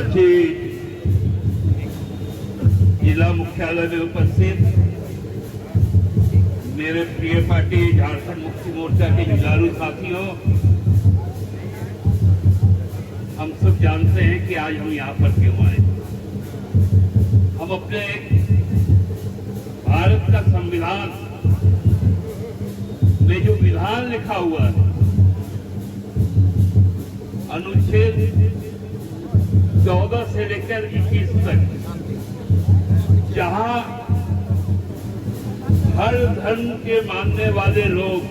उपस्थित जिला मुख्यालय में उपस्थित मेरे प्रिय पार्टी झारखंड मुक्ति मोर्चा के जुझारू साथियों, हम सब जानते हैं कि आज हम यहाँ पर क्यों आए। हम अपने भारत का संविधान में जो विधान लिखा हुआ है, अनुच्छेद 14 से लेकर 21 तक, जहां हर धर्म के मानने वाले लोग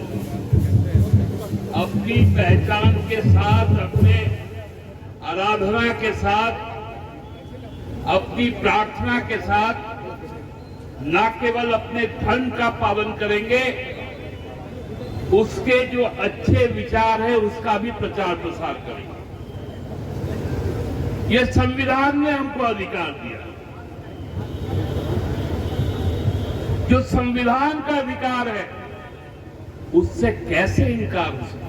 अपनी पहचान के साथ, अपने आराधना के साथ, अपनी प्रार्थना के साथ न केवल अपने धर्म का पालन करेंगे, उसके जो अच्छे विचार है उसका भी प्रचार प्रसार करेंगे। यह संविधान ने हमको अधिकार दिया। जो संविधान का अधिकार है उससे कैसे इनकार हो सकता?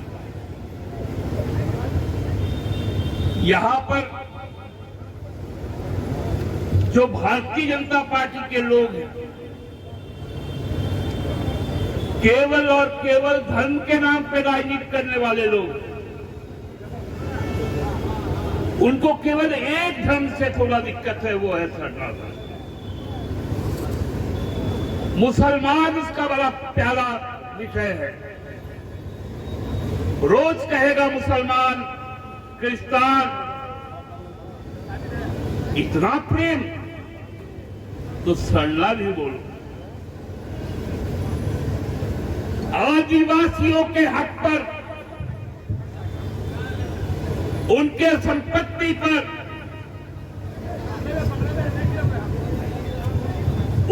यहां पर जो भारतीय जनता पार्टी के लोग हैं, केवल और केवल धर्म के नाम पर राजनीति करने वाले लोग, उनको केवल एक धर्म से थोड़ा दिक्कत है, वो है सरकार। मुसलमान इसका बड़ा प्यारा विषय है। रोज कहेगा मुसलमान, क्रिश्चियन, इतना प्रेम तो सरला भी बोलो। आदिवासियों के हक पर, उनके संपत्ति पर,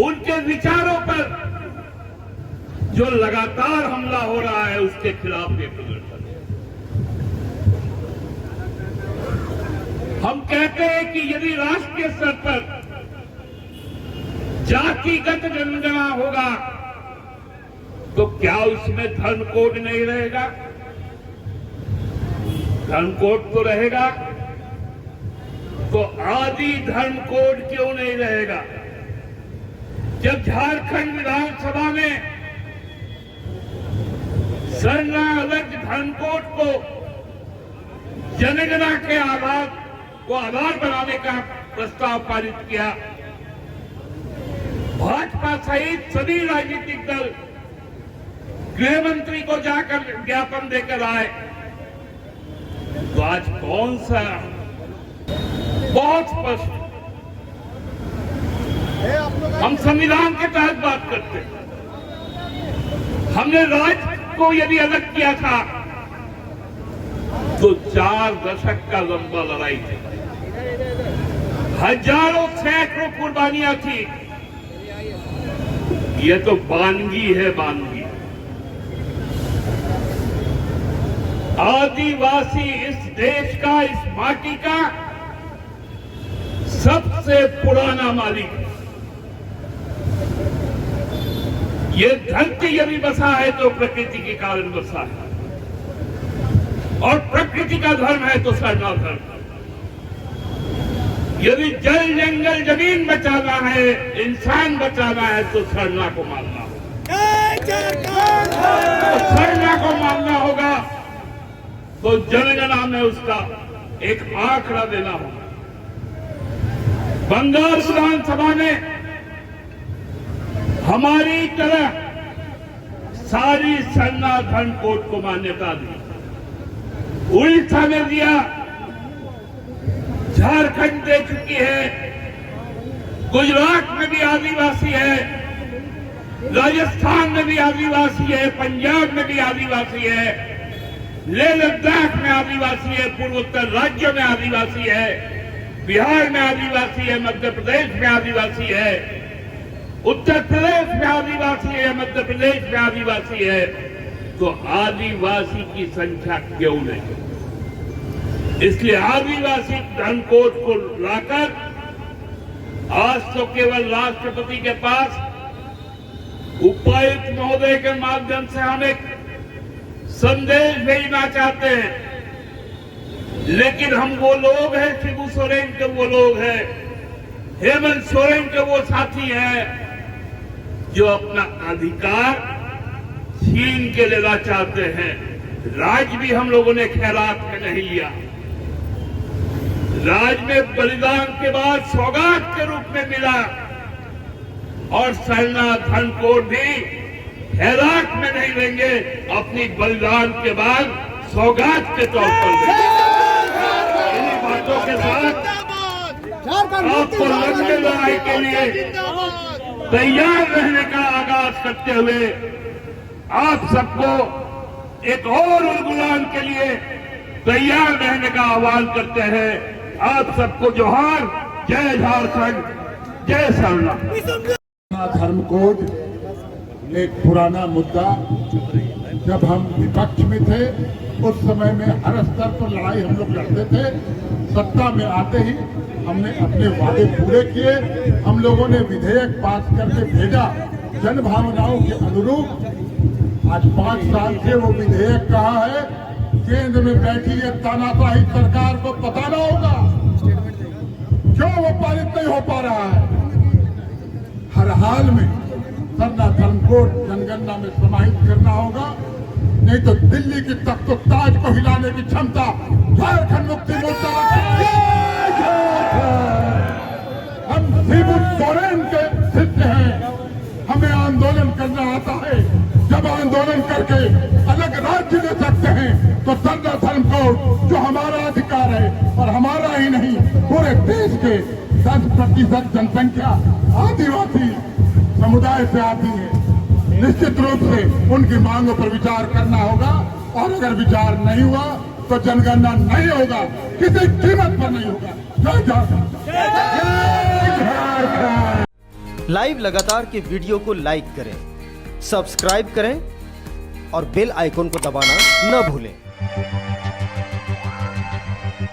उनके विचारों पर जो लगातार हमला हो रहा है, उसके खिलाफ ये प्रदर्शन है। हम कहते हैं कि यदि राष्ट्रीय स्तर पर जातिगत जनगणना होगा तो क्या उसमें धर्म कोड नहीं रहेगा? धर्म कोड तो रहेगा, तो आदि धर्म कोड क्यों नहीं रहेगा? जब झारखंड विधानसभा में सरना अलग धर्म कोड को जनगणना के आधार बनाने का प्रस्ताव पारित किया, भाजपा सहित सभी राजनीतिक दल गृह मंत्री को जाकर ज्ञापन देकर आए, तो आज कौन सा? बहुत स्पष्ट, हम संविधान के तहत बात करते हैं। हमने राज्य को यदि अलग किया था तो 4 दशक का लंबा लड़ाई थी, हजारों सैकड़ों कुर्बानियां थी। ये तो बानगी है, बानगी। आदिवासी इस देश का, इस माटी का सबसे पुराना मालिक। ये धरती यदि बसा है तो प्रकृति के कारण बसा है, और प्रकृति का धर्म है तो सरना धर्म। यदि जल जंगल जमीन बचाना है, इंसान बचाना है, तो सरना को मानना होगा। तो सरना को मानना होगा तो जनगणना में उसका एक आंकड़ा देना होगा। बंगाल विधानसभा में हमारी तरह सारी सरना धर्म कोड को मान्यता दी। उड़ीसा ने दिया, झारखंड दे चुकी है, गुजरात में भी आदिवासी है, राजस्थान में भी आदिवासी है, पंजाब में भी आदिवासी है, लेह लद्दाख में आदिवासी है, पूर्वोत्तर राज्यों में आदिवासी है, बिहार में आदिवासी है, मध्य प्रदेश में आदिवासी है, उत्तर प्रदेश में आदिवासी है, मध्य प्रदेश में आदिवासी है। तो आदिवासी की संख्या क्यों नहीं? इसलिए आदिवासी धर्म कोड को लाकर आज तो केवल राष्ट्रपति के पास उपायुक्त महोदय के माध्यम से हम एक संदेश भेजना चाहते हैं। लेकिन हम वो लोग हैं, शिबू सोरेन के वो लोग हैं, हेमंत सोरेन के वो साथी हैं जो अपना अधिकार छीन के लेना चाहते हैं। राज भी हम लोगों ने खैरात में नहीं लिया। राज में बलिदान के बाद सौगात के रूप में मिला और सरना धन को भी खैरात में नहीं लेंगे, अपनी बलिदान के बाद सौगात के तौर पर देंगे। इन्हीं बातों के साथ आपको लंबी लड़ाई के लिए तैयार रहने का आगाज करते हुए आप सबको एक और उलगुलान के लिए तैयार रहने का आह्वान करते हैं। आप सबको जोहार, जय झारखंड, जय सरना। धर्म कोड एक पुराना मुद्दा, जब हम विपक्ष में थे उस समय में हर स्तर पर लड़ाई हम लोग लड़ते थे। सत्ता में आते ही हमने अपने वादे पूरे किए। हम लोगों ने विधेयक पास करके भेजा जन भावनाओं के अनुरूप। आज 5 साल से वो विधेयक कहाँ है? केंद्र में बैठी है तानाशाही सरकार को बताना होगा क्यों वो पारित नहीं हो पा रहा है। हर हाल में सरना धर्म कोड जनगणना में समाहित करना होगा, नहीं तो दिल्ली की तख्त ताज को हिलाने की क्षमता झारखंड मुक्ति मोर्चा रखती है। हम शिबू सोरेन के शिष्य हैं, हमें आंदोलन करना आता है। जब आंदोलन करके अलग राज्य ले सकते हैं तो सरना धर्म कोड जो हमारा अधिकार है और हमारा ही नहीं पूरे देश के 10% जनसंख्या आदिवासी समुदाय से आती है। निश्चित रूप से उनकी मांगों पर विचार करना होगा और अगर विचार नहीं हुआ तो जनगणना नहीं होगा, किसी कीमत पर नहीं होगा। जय झारखंड, जय झारखंड। लाइव लगातार के वीडियो को लाइक करें, सब्सक्राइब करें और बेल आइकन को दबाना न भूलें।